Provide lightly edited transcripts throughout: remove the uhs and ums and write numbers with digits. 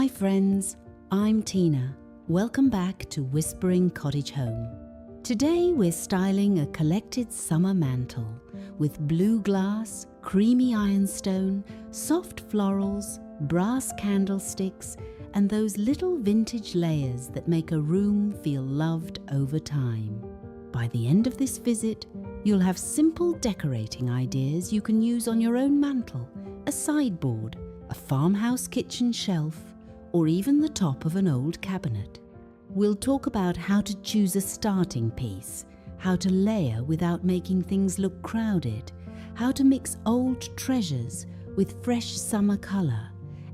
Hi friends, I'm Tina. Welcome back to Whispering Cottage Home. Today we're styling a collected summer mantel with blue glass, creamy ironstone, soft florals, brass candlesticks, and those little vintage layers that make a room feel loved over time. By the end of this visit, you'll have simple decorating ideas you can use on your own mantel, a sideboard, a farmhouse kitchen shelf, or even the top of an old cabinet. We'll talk about how to choose a starting piece, how to layer without making things look crowded, how to mix old treasures with fresh summer colour,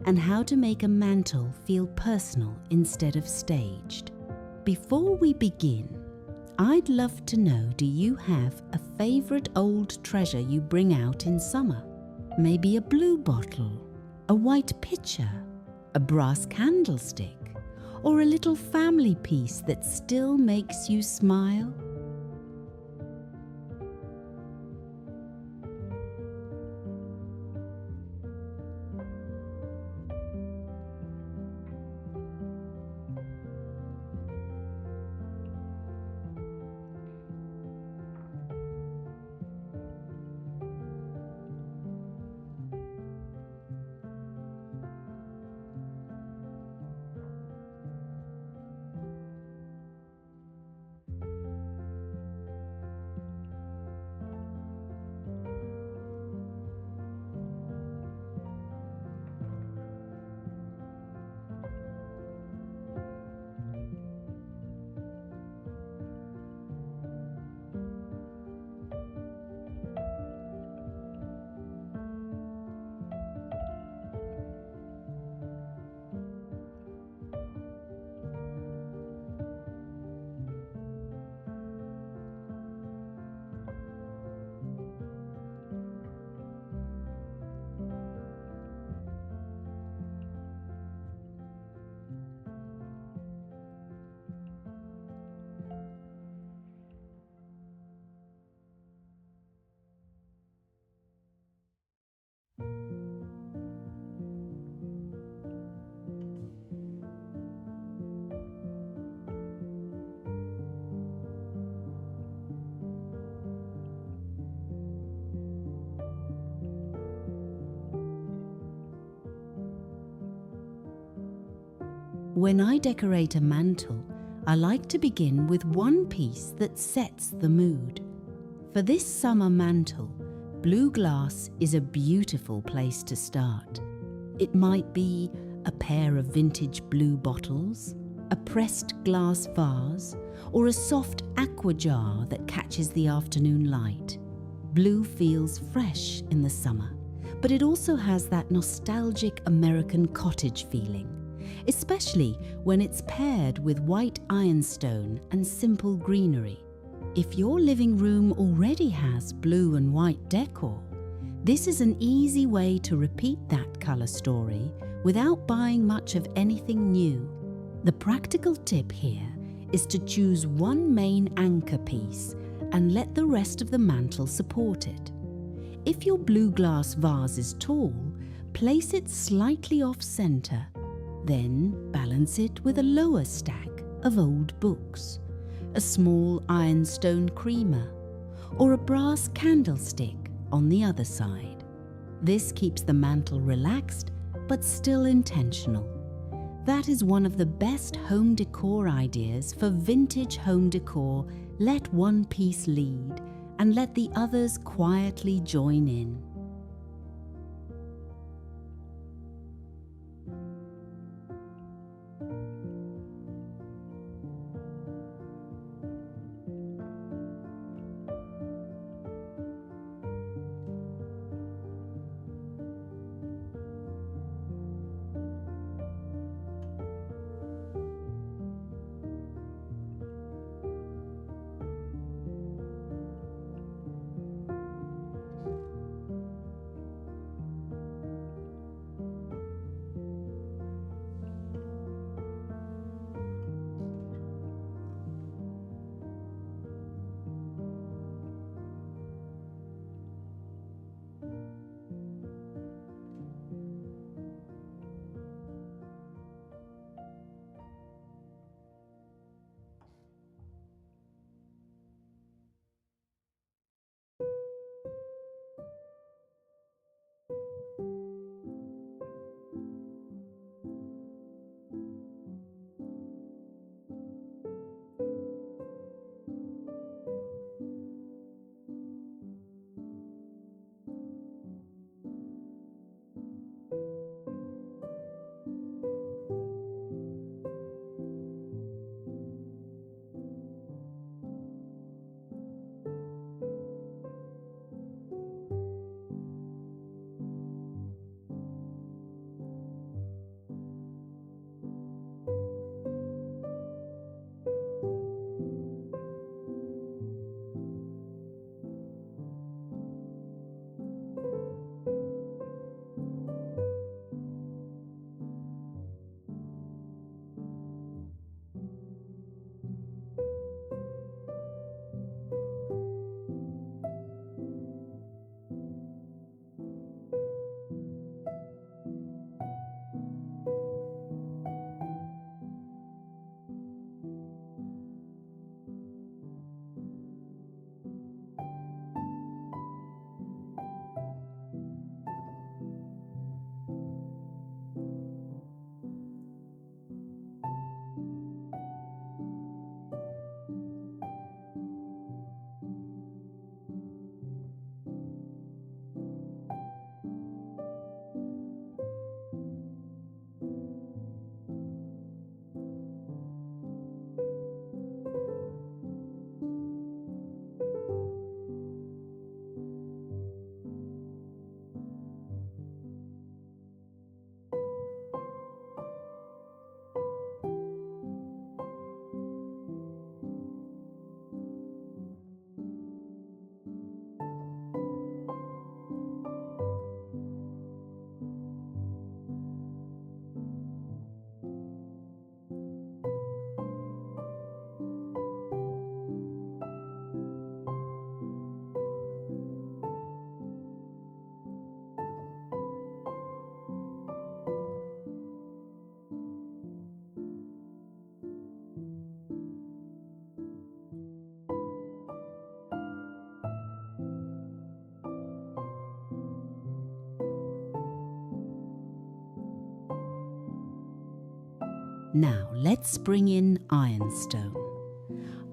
and how to make a mantel feel personal instead of staged. Before we begin, I'd love to know, do you have a favourite old treasure you bring out in summer? Maybe a blue bottle, a white pitcher, a brass candlestick, or a little family piece that still makes you smile? When I decorate a mantel, I like to begin with one piece that sets the mood. For this summer mantel, blue glass is a beautiful place to start. It might be a pair of vintage blue bottles, a pressed glass vase, or a soft aqua jar that catches the afternoon light. Blue feels fresh in the summer, but it also has that nostalgic American cottage feeling, especially when it's paired with white ironstone and simple greenery. If your living room already has blue and white decor, this is an easy way to repeat that colour story without buying much of anything new. The practical tip here is to choose one main anchor piece and let the rest of the mantel support it. If your blue glass vase is tall, place it slightly off-centre. Then balance it with a lower stack of old books, a small ironstone creamer, or a brass candlestick on the other side. This keeps the mantel relaxed but still intentional. That is one of the best home decor ideas for vintage home decor. Let one piece lead and let the others quietly join in. Now let's bring in ironstone.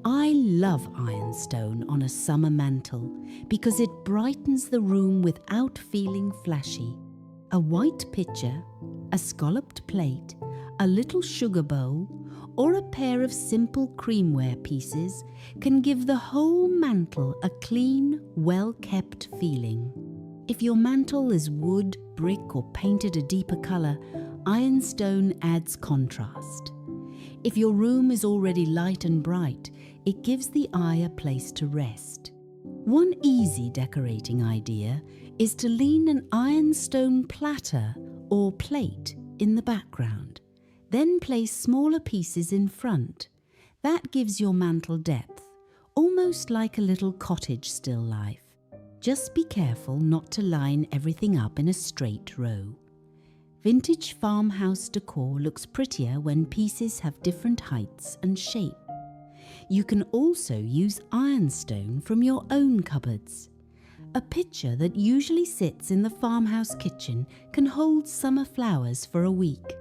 I love ironstone on a summer mantel because it brightens the room without feeling flashy. A white pitcher, a scalloped plate, a little sugar bowl, or a pair of simple creamware pieces can give the whole mantel a clean, well-kept feeling. If your mantel is wood, brick, or painted a deeper colour, ironstone adds contrast. If your room is already light and bright, it gives the eye a place to rest. One easy decorating idea is to lean an ironstone platter or plate in the background. Then place smaller pieces in front. That gives your mantel depth, almost like a little cottage still life. Just be careful not to line everything up in a straight row. Vintage farmhouse decor looks prettier when pieces have different heights and shape. You can also use ironstone from your own cupboards. A pitcher that usually sits in the farmhouse kitchen can hold summer flowers for a week.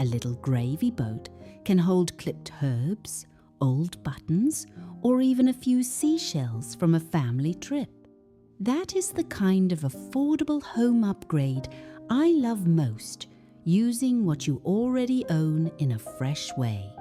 A little gravy boat can hold clipped herbs, old buttons, or even a few seashells from a family trip. That is the kind of affordable home upgrade I love most, using what you already own in a fresh way.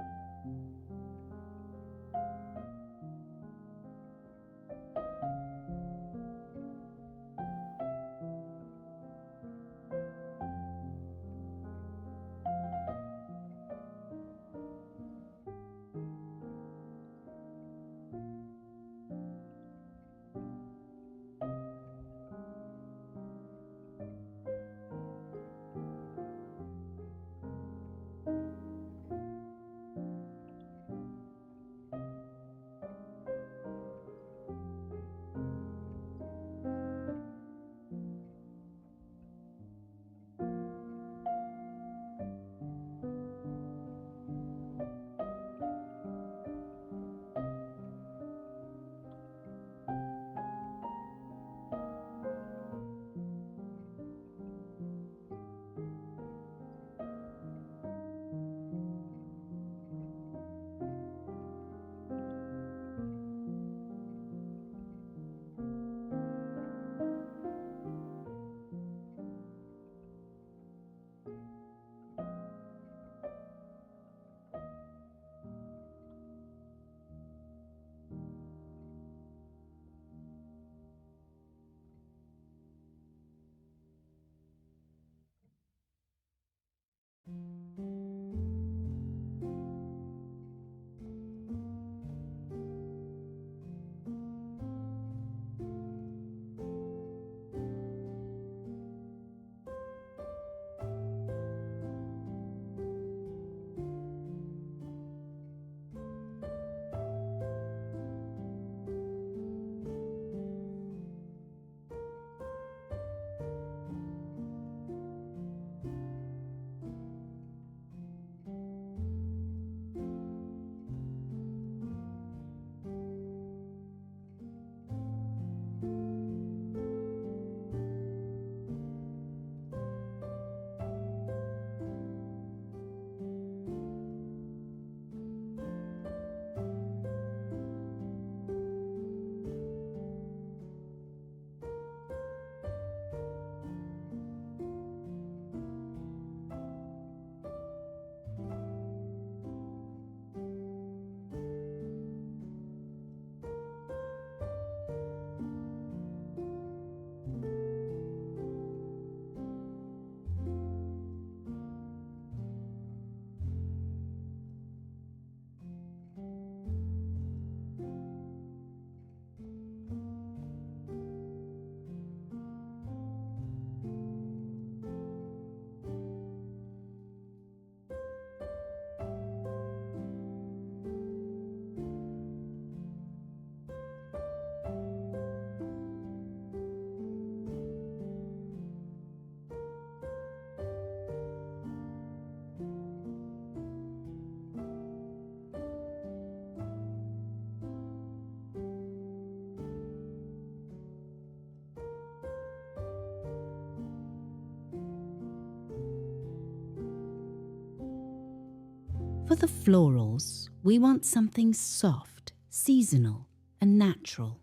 For the florals, we want something soft, seasonal, and natural.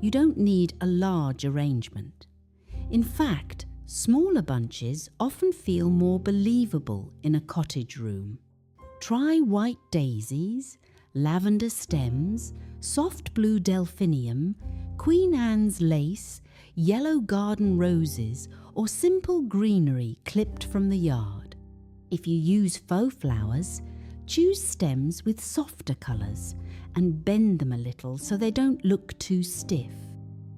You don't need a large arrangement. In fact, smaller bunches often feel more believable in a cottage room. Try white daisies, lavender stems, soft blue delphinium, Queen Anne's lace, yellow garden roses, or simple greenery clipped from the yard. If you use faux flowers, choose stems with softer colours and bend them a little so they don't look too stiff.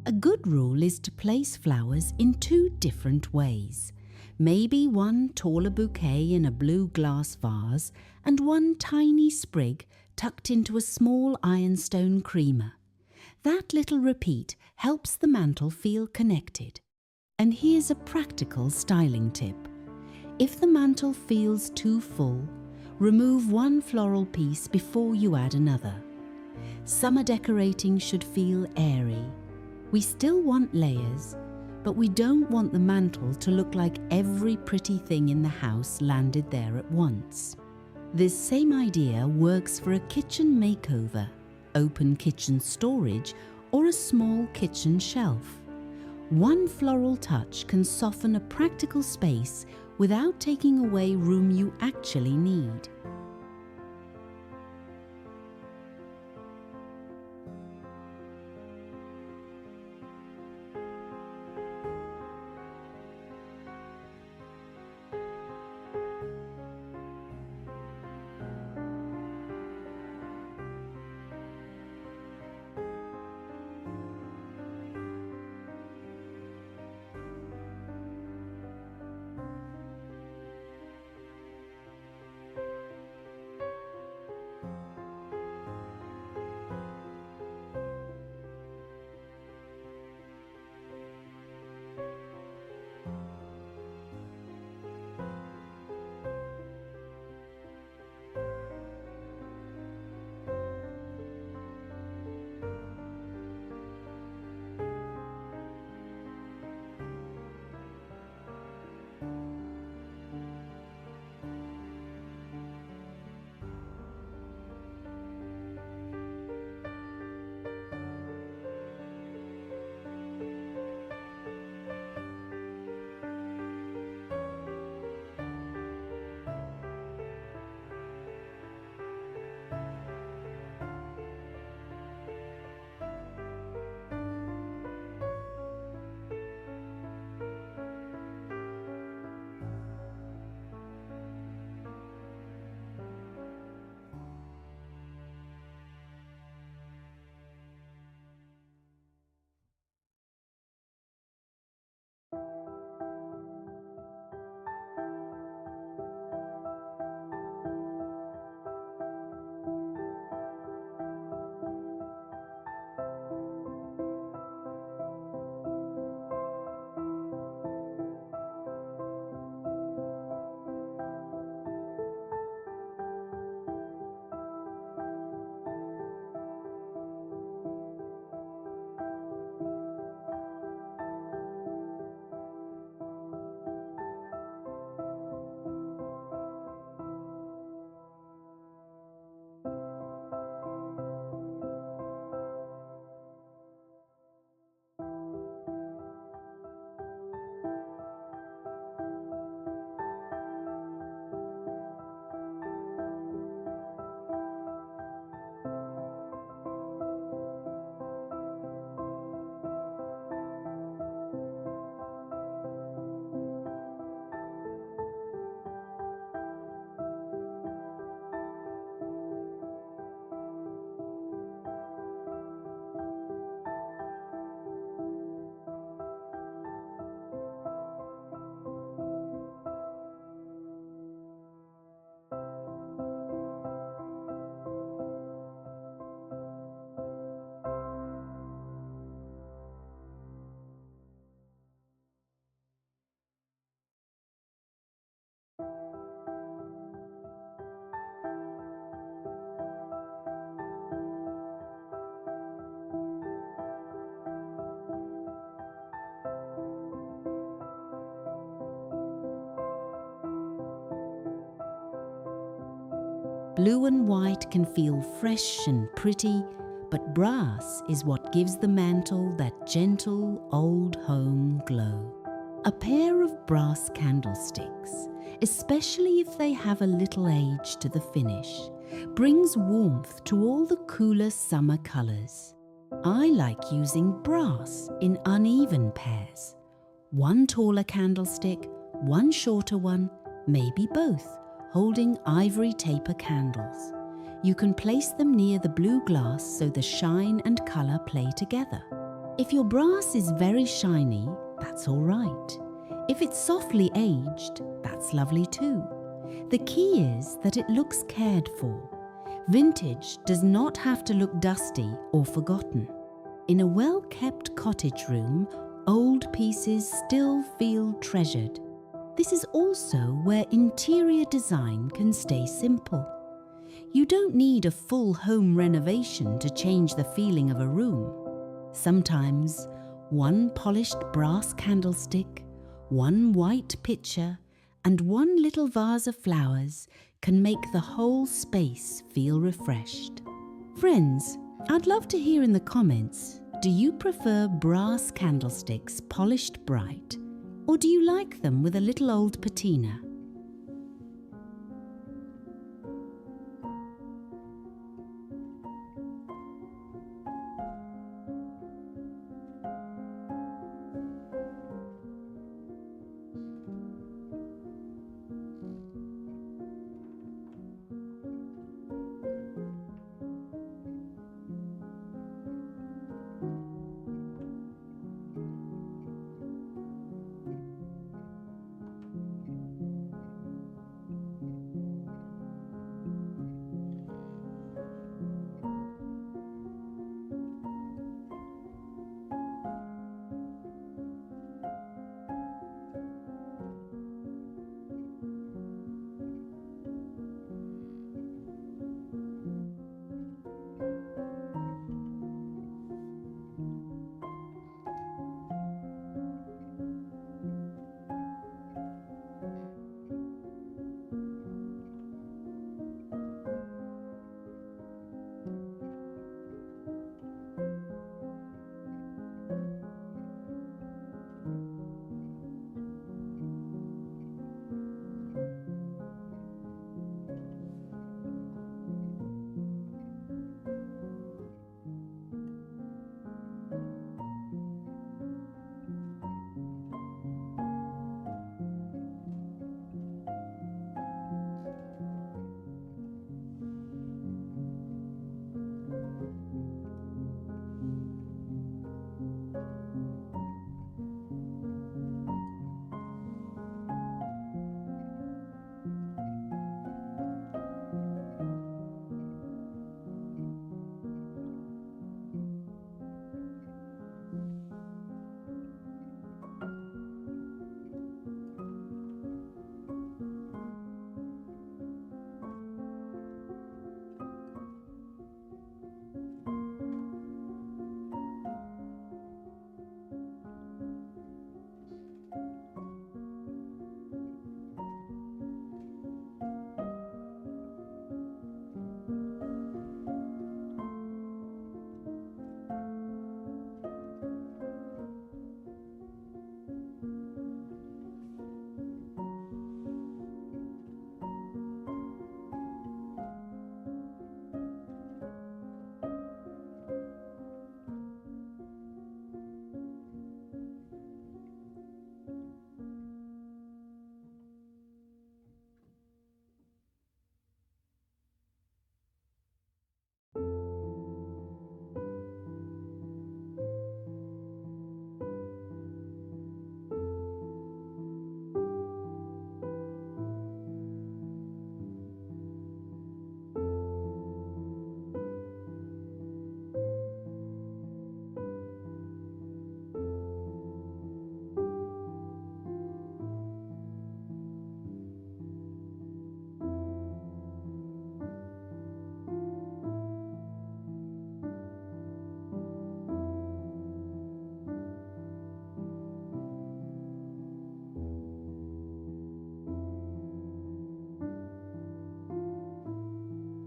A good rule is to place flowers in 2 different ways. Maybe one taller bouquet in a blue glass vase and one tiny sprig tucked into a small ironstone creamer. That little repeat helps the mantel feel connected. And here's a practical styling tip. If the mantel feels too full, remove one floral piece before you add another. Summer decorating should feel airy. We still want layers, but we don't want the mantel to look like every pretty thing in the house landed there at once. This same idea works for a kitchen makeover, open kitchen storage, or a small kitchen shelf. One floral touch can soften a practical space without taking away room you actually need. Blue and white can feel fresh and pretty, but brass is what gives the mantel that gentle old home glow. A pair of brass candlesticks, especially if they have a little age to the finish, brings warmth to all the cooler summer colours. I like using brass in uneven pairs. One taller candlestick, one shorter one, maybe both, holding ivory taper candles. You can place them near the blue glass so the shine and colour play together. If your brass is very shiny, that's all right. If it's softly aged, that's lovely too. The key is that it looks cared for. Vintage does not have to look dusty or forgotten. In a well-kept cottage room, old pieces still feel treasured. This is also where interior design can stay simple. You don't need a full home renovation to change the feeling of a room. Sometimes, one polished brass candlestick, one white pitcher, and one little vase of flowers can make the whole space feel refreshed. Friends, I'd love to hear in the comments, do you prefer brass candlesticks polished bright, or do you like them with a little old patina?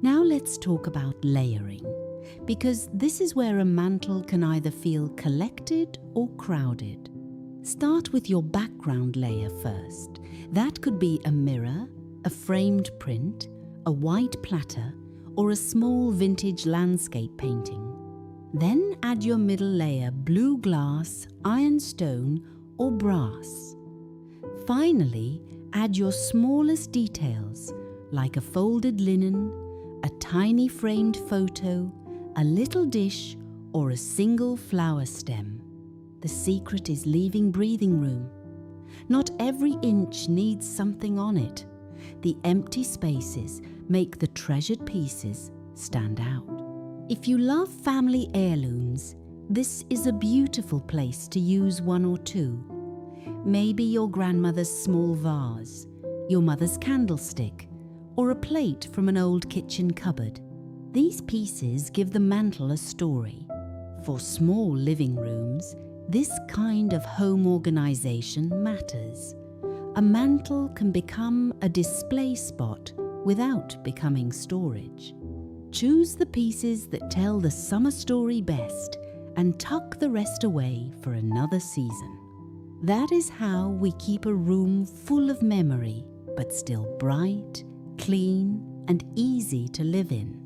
Now let's talk about layering, because this is where a mantel can either feel collected or crowded. Start with your background layer first. That could be a mirror, a framed print, a white platter, or a small vintage landscape painting. Then add your middle layer, blue glass, ironstone, or brass. Finally, add your smallest details, like a folded linen, a tiny framed photo, a little dish, or a single flower stem. The secret is leaving breathing room. Not every inch needs something on it. The empty spaces make the treasured pieces stand out. If you love family heirlooms, this is a beautiful place to use one or two. Maybe your grandmother's small vase, your mother's candlestick, or a plate from an old kitchen cupboard. These pieces give the mantel a story. For small living rooms, this kind of home organization matters. A mantel can become a display spot without becoming storage. Choose the pieces that tell the summer story best and tuck the rest away for another season. That is how we keep a room full of memory, but still bright, clean, and easy to live in.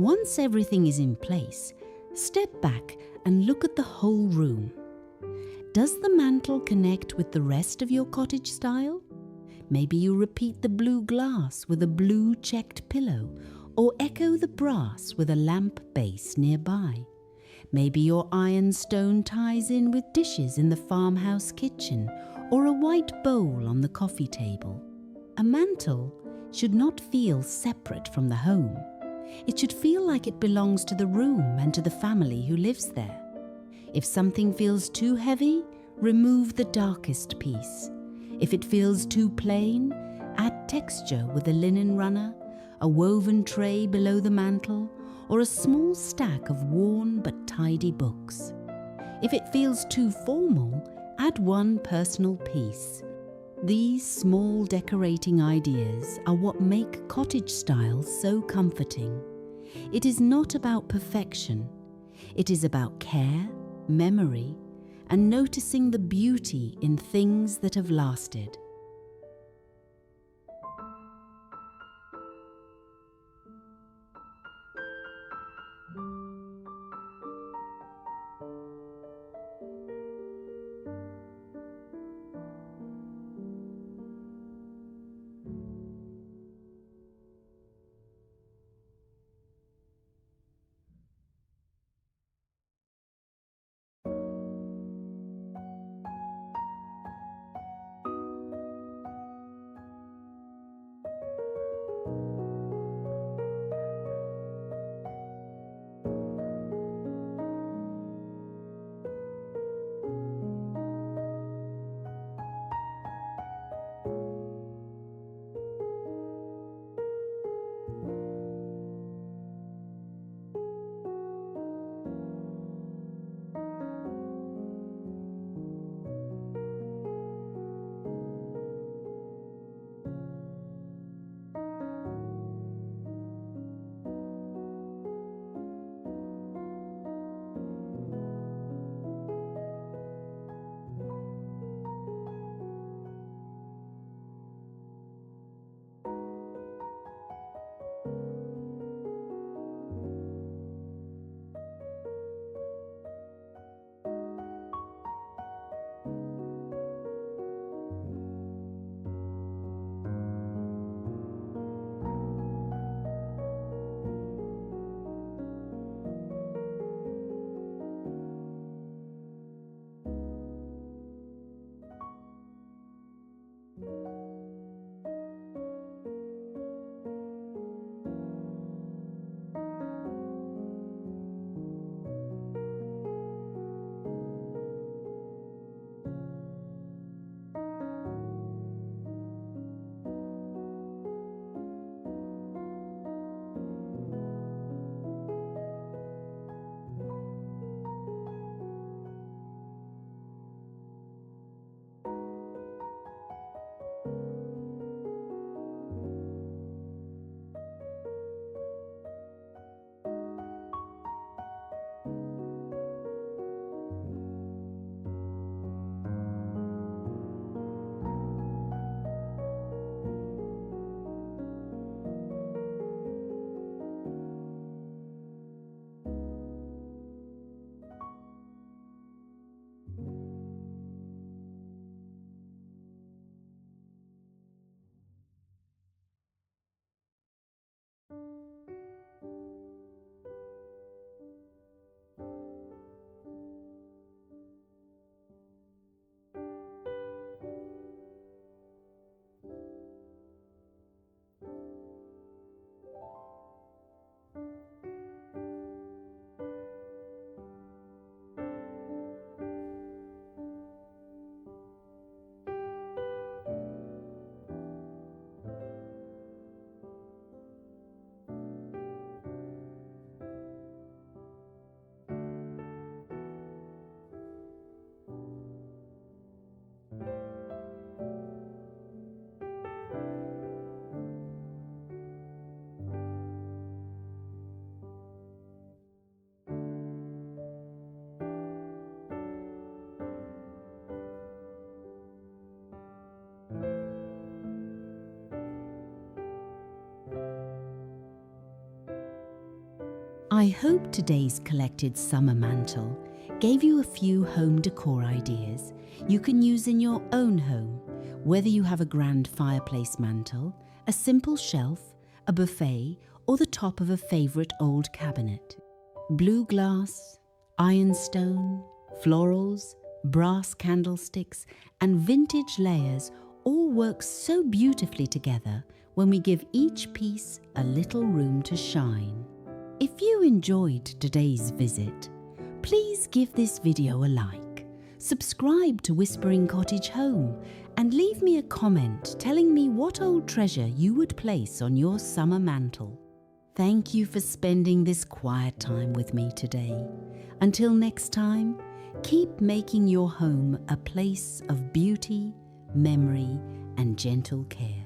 Once everything is in place, step back and look at the whole room. Does the mantel connect with the rest of your cottage style? Maybe you repeat the blue glass with a blue checked pillow, or echo the brass with a lamp base nearby. Maybe your ironstone ties in with dishes in the farmhouse kitchen, or a white bowl on the coffee table. A mantel should not feel separate from the home. It should feel like it belongs to the room and to the family who lives there. If something feels too heavy, remove the darkest piece. If it feels too plain, add texture with a linen runner, a woven tray below the mantel, or a small stack of worn but tidy books. If it feels too formal, add one personal piece. These small decorating ideas are what make cottage style so comforting. It is not about perfection. It is about care, memory, and noticing the beauty in things that have lasted. I hope today's collected summer mantle gave you a few home decor ideas you can use in your own home, whether you have a grand fireplace mantle, a simple shelf, a buffet, or the top of a favourite old cabinet. Blue glass, ironstone, florals, brass candlesticks, and vintage layers all work so beautifully together when we give each piece a little room to shine. If you enjoyed today's visit, please give this video a like, subscribe to Whispering Cottage Home, and leave me a comment telling me what old treasure you would place on your summer mantle. Thank you for spending this quiet time with me today. Until next time, keep making your home a place of beauty, memory, and gentle care.